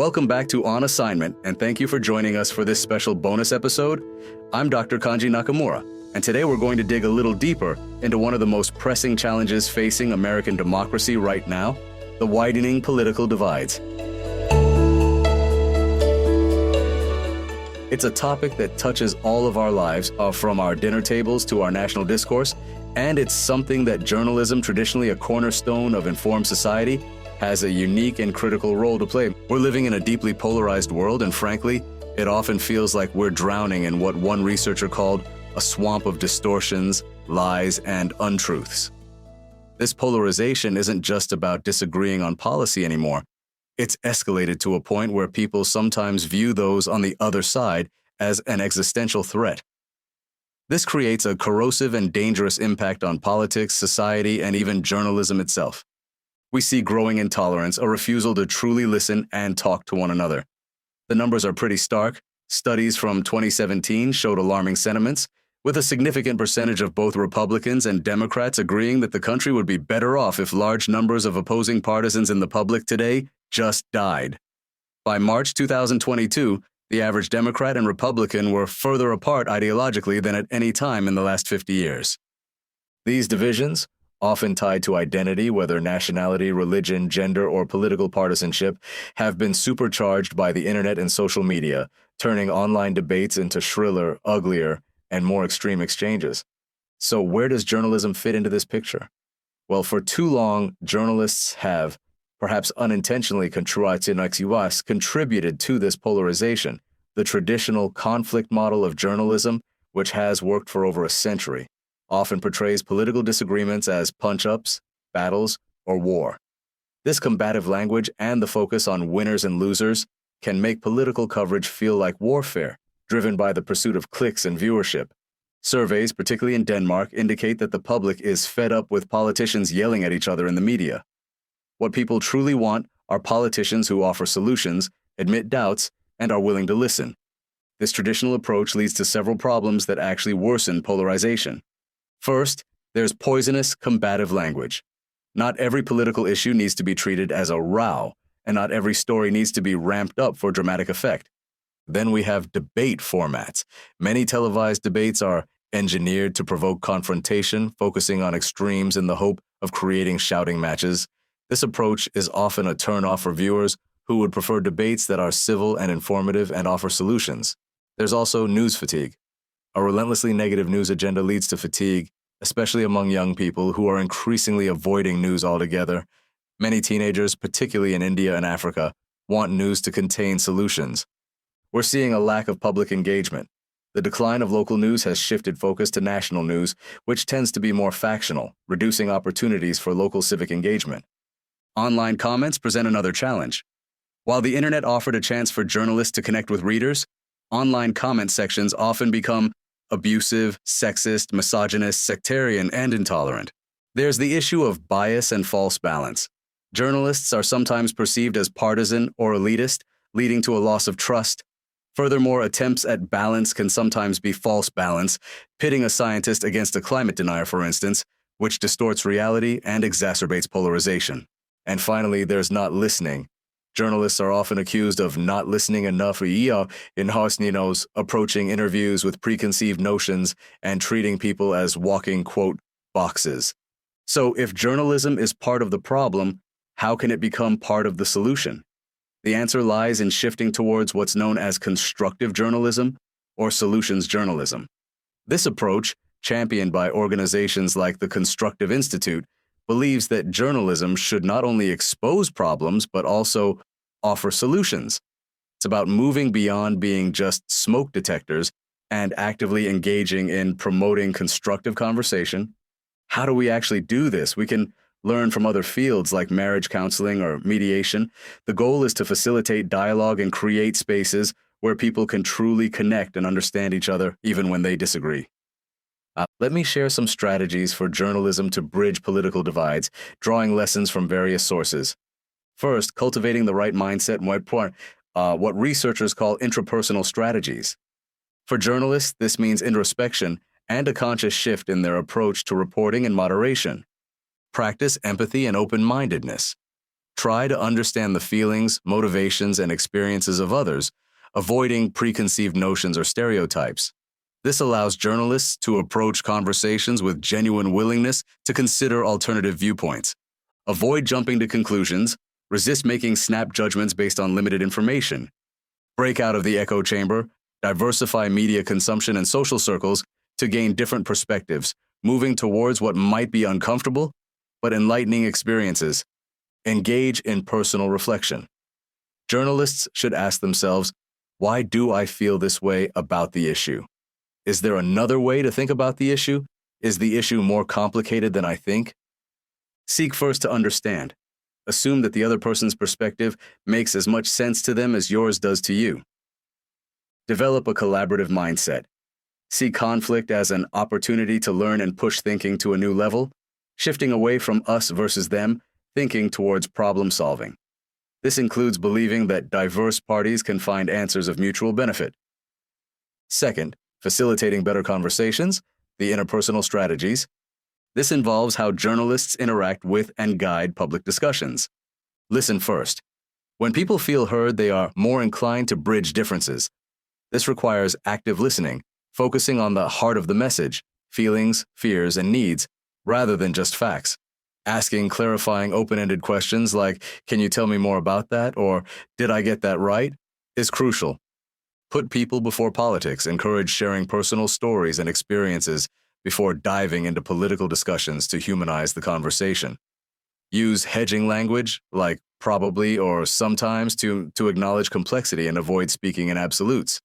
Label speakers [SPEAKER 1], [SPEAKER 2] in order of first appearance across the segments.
[SPEAKER 1] Welcome back to On Assignment, and thank you for joining us for this special bonus episode. I'm Dr. Kanji Nakamura, and today we're going to dig a little deeper into one of the most pressing challenges facing American democracy right now, the widening political divides. It's a topic that touches all of our lives, from our dinner tables to our national discourse, and it's something that journalism, traditionally a cornerstone of informed society, has a unique and critical role to play. We're living in a deeply polarized world, and frankly, it often feels like we're drowning in what one researcher called a swamp of distortions, lies, and untruths. This polarization isn't just about disagreeing on policy anymore. It's escalated to a point where people sometimes view those on the other side as an existential threat. This creates a corrosive and dangerous impact on politics, society, and even journalism itself. We see growing intolerance, a refusal to truly listen and talk to one another. The numbers are pretty stark. Studies from 2017 showed alarming sentiments, with a significant percentage of both Republicans and Democrats agreeing that the country would be better off if large numbers of opposing partisans in the public today just died. By March 2022, the average Democrat and Republican were further apart ideologically than at any time in the last 50 years. These divisions, often tied to identity, whether nationality, religion, gender, or political partisanship, have been supercharged by the internet and social media, turning online debates into shriller, uglier, and more extreme exchanges. So where does journalism fit into this picture? Well, for too long, journalists have, perhaps unintentionally contributed to this polarization, the traditional conflict model of journalism, which has worked for over a century, often portrays political disagreements as punch-ups, battles, or war. This combative language and the focus on winners and losers can make political coverage feel like warfare, driven by the pursuit of clicks and viewership. Surveys, particularly in Denmark, indicate that the public is fed up with politicians yelling at each other in the media. What people truly want are politicians who offer solutions, admit doubts, and are willing to listen. This traditional approach leads to several problems that actually worsen polarization. First, there's poisonous, combative language. Not every political issue needs to be treated as a row, and not every story needs to be ramped up for dramatic effect. Then we have debate formats. Many televised debates are engineered to provoke confrontation, focusing on extremes in the hope of creating shouting matches. This approach is often a turn-off for viewers who would prefer debates that are civil and informative and offer solutions. There's also news fatigue. A relentlessly negative news agenda leads to fatigue, especially among young people who are increasingly avoiding news altogether. Many teenagers, particularly in India and Africa, want news to contain solutions. We're seeing a lack of public engagement. The decline of local news has shifted focus to national news, which tends to be more factional, reducing opportunities for local civic engagement. Online comments present another challenge. While the internet offered a chance for journalists to connect with readers, online comment sections often become abusive, sexist, misogynist, sectarian, and intolerant. There's the issue of bias and false balance. Journalists are sometimes perceived as partisan or elitist, leading to a loss of trust. Furthermore, attempts at balance can sometimes be false balance, pitting a scientist against a climate denier, for instance, which distorts reality and exacerbates polarization. And finally, there's not listening. Journalists are often accused of not listening enough approaching interviews with preconceived notions and treating people as walking, quote, boxes. So if journalism is part of the problem, how can it become part of the solution? The answer lies in shifting towards what's known as constructive journalism or solutions journalism. This approach, championed by organizations like the Constructive Institute, believes that journalism should not only expose problems, but also offer solutions. It's about moving beyond being just smoke detectors and actively engaging in promoting constructive conversation. How do we actually do this? We can learn from other fields like marriage counseling or mediation. The goal is to facilitate dialogue and create spaces where people can truly connect and understand each other even when they disagree. Let me share some strategies for journalism to bridge political divides, drawing lessons from various sources. First, cultivating the right mindset and what researchers call intrapersonal strategies. For journalists, this means introspection and a conscious shift in their approach to reporting and moderation. Practice empathy and open-mindedness. Try to understand the feelings, motivations, and experiences of others, avoiding preconceived notions or stereotypes. This allows journalists to approach conversations with genuine willingness to consider alternative viewpoints. Avoid jumping to conclusions. Resist making snap judgments based on limited information. Break out of the echo chamber. Diversify media consumption and social circles to gain different perspectives, moving towards what might be uncomfortable but enlightening experiences. Engage in personal reflection. Journalists should ask themselves, why do I feel this way about the issue? Is there another way to think about the issue? Is the issue more complicated than I think? Seek first to understand. Assume that the other person's perspective makes as much sense to them as yours does to you. Develop a collaborative mindset. See conflict as an opportunity to learn and push thinking to a new level, shifting away from us versus them, thinking towards problem solving. This includes believing that diverse parties can find answers of mutual benefit. Second, facilitating better conversations, the interpersonal strategies. This involves how journalists interact with and guide public discussions. Listen first. When people feel heard, they are more inclined to bridge differences. This requires active listening, focusing on the heart of the message, feelings, fears, and needs, rather than just facts. Asking clarifying open-ended questions like, "Can you tell me more about that?" or "Did I get that right?" is crucial. Put people before politics, encourage sharing personal stories and experiences before diving into political discussions to humanize the conversation. Use hedging language, like probably or sometimes, to acknowledge complexity and avoid speaking in absolutes.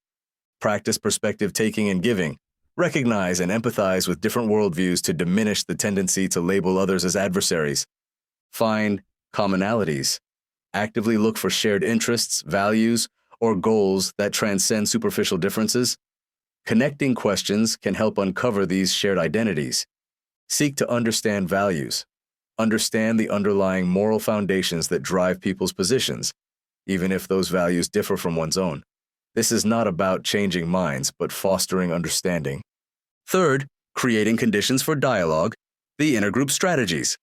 [SPEAKER 1] Practice perspective taking and giving. Recognize and empathize with different worldviews to diminish the tendency to label others as adversaries. Find commonalities. Actively look for shared interests, values, or goals that transcend superficial differences. Connecting questions can help uncover these shared identities. Seek to understand values. Understand the underlying moral foundations that drive people's positions, even if those values differ from one's own. This is not about changing minds, but fostering understanding. Third, creating conditions for dialogue, the intergroup strategies.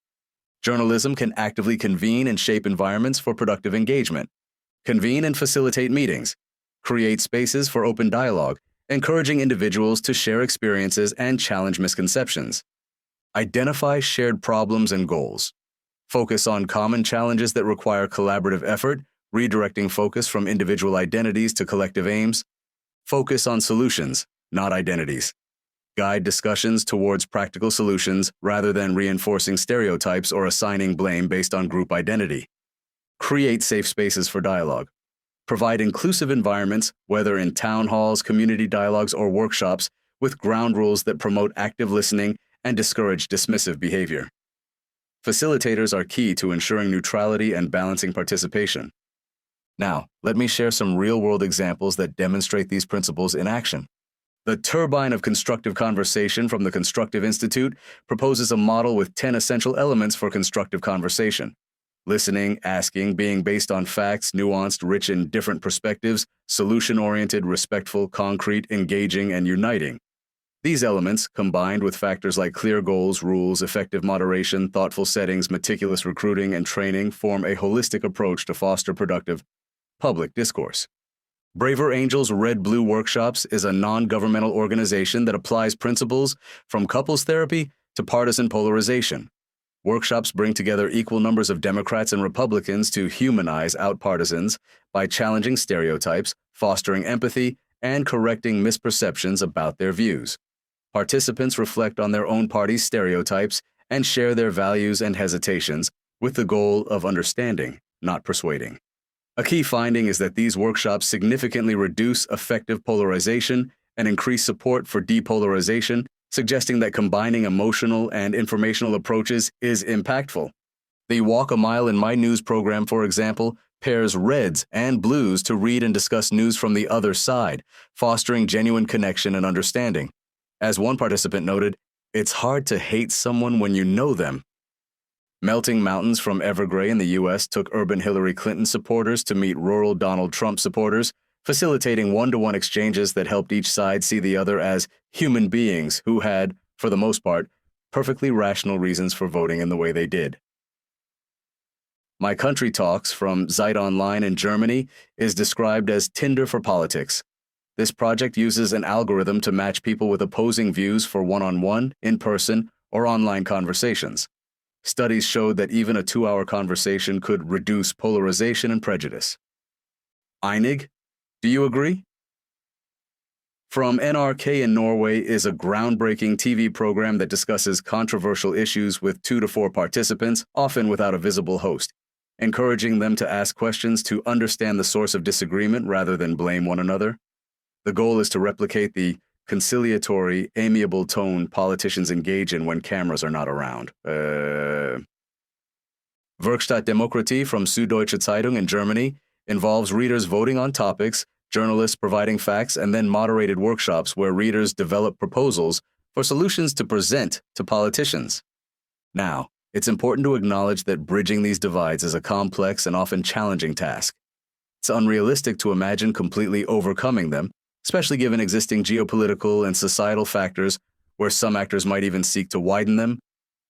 [SPEAKER 1] Journalism can actively convene and shape environments for productive engagement. Convene and facilitate meetings. Create spaces for open dialogue, encouraging individuals to share experiences and challenge misconceptions. Identify shared problems and goals. Focus on common challenges that require collaborative effort, redirecting focus from individual identities to collective aims. Focus on solutions, not identities. Guide discussions towards practical solutions rather than reinforcing stereotypes or assigning blame based on group identity. Create safe spaces for dialogue. Provide inclusive environments, whether in town halls, community dialogues, or workshops, with ground rules that promote active listening and discourage dismissive behavior. Facilitators are key to ensuring neutrality and balancing participation. Now, let me share some real-world examples that demonstrate these principles in action. The Turbine of Constructive Conversation from the Constructive Institute proposes a model with 10 essential elements for constructive conversation. Listening, asking, being based on facts, nuanced, rich in different perspectives, solution-oriented, respectful, concrete, engaging, and uniting. These elements, combined with factors like clear goals, rules, effective moderation, thoughtful settings, meticulous recruiting, and training, form a holistic approach to foster productive public discourse. Braver Angels Red-Blue Workshops is a non-governmental organization that applies principles from couples therapy to partisan polarization. Workshops bring together equal numbers of Democrats and Republicans to humanize outpartisans by challenging stereotypes, fostering empathy, and correcting misperceptions about their views. Participants reflect on their own party's stereotypes and share their values and hesitations with the goal of understanding, not persuading. A key finding is that these workshops significantly reduce effective polarization and increase support for depolarization, suggesting that combining emotional and informational approaches is impactful. The Walk a Mile in My News program, for example, pairs reds and blues to read and discuss news from the other side, fostering genuine connection and understanding. As one participant noted, "It's hard to hate someone when you know them." Melting Mountains from Evergrey in the U.S. took urban Hillary Clinton supporters to meet rural Donald Trump supporters, facilitating one-to-one exchanges that helped each side see the other as human beings who had, for the most part, perfectly rational reasons for voting in the way they did. My Country Talks from Zeit Online in Germany is described as Tinder for politics. This project uses an algorithm to match people with opposing views for one-on-one, in-person, or online conversations. Studies showed that even a 2-hour conversation could reduce polarization and prejudice. Einig, do you agree? From NRK in Norway is a groundbreaking TV program that discusses controversial issues with 2 to 4 participants, often without a visible host, encouraging them to ask questions to understand the source of disagreement rather than blame one another. The goal is to replicate the conciliatory, amiable tone politicians engage in when cameras are not around. Werkstatt Demokratie from Süddeutsche Zeitung in Germany involves readers voting on topics, journalists providing facts, and then moderated workshops where readers develop proposals for solutions to present to politicians. Now, it's important to acknowledge that bridging these divides is a complex and often challenging task. It's unrealistic to imagine completely overcoming them, especially given existing geopolitical and societal factors where some actors might even seek to widen them.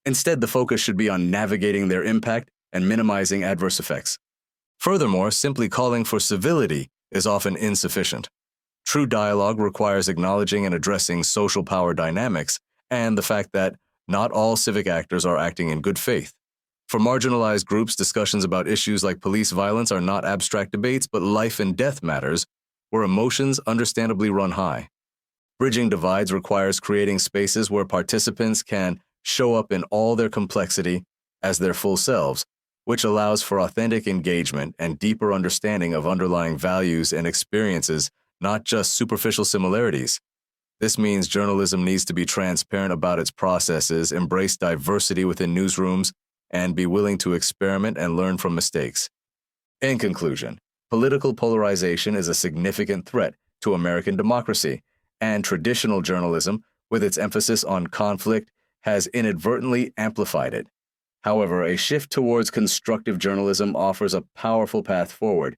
[SPEAKER 1] Instead, the focus should be on navigating their impact and minimizing adverse effects. Furthermore, simply calling for civility is often insufficient. True dialogue requires acknowledging and addressing social power dynamics and the fact that not all civic actors are acting in good faith. For marginalized groups, discussions about issues like police violence are not abstract debates, but life and death matters, where emotions understandably run high. Bridging divides requires creating spaces where participants can show up in all their complexity as their full selves, which allows for authentic engagement and deeper understanding of underlying values and experiences, not just superficial similarities. This means journalism needs to be transparent about its processes, embrace diversity within newsrooms, and be willing to experiment and learn from mistakes. In conclusion, political polarization is a significant threat to American democracy, and traditional journalism, with its emphasis on conflict, has inadvertently amplified it. However, a shift towards constructive journalism offers a powerful path forward.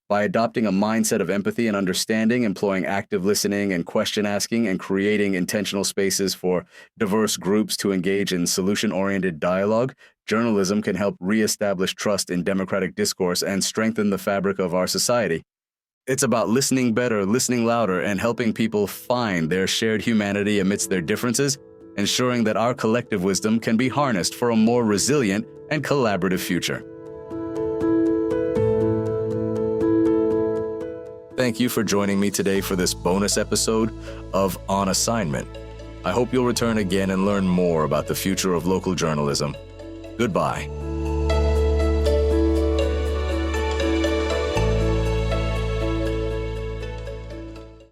[SPEAKER 1] By adopting a mindset of empathy and understanding, employing active listening and question asking, and creating intentional spaces for diverse groups to engage in solution-oriented dialogue, journalism can help reestablish trust in democratic discourse and strengthen the fabric of our society. It's about listening better, listening louder, and helping people find their shared humanity amidst their differences, ensuring that our collective wisdom can be harnessed for a more resilient and collaborative future. Thank you for joining me today for this bonus episode of On Assignment. I hope you'll return again and learn more about the future of local journalism. Goodbye.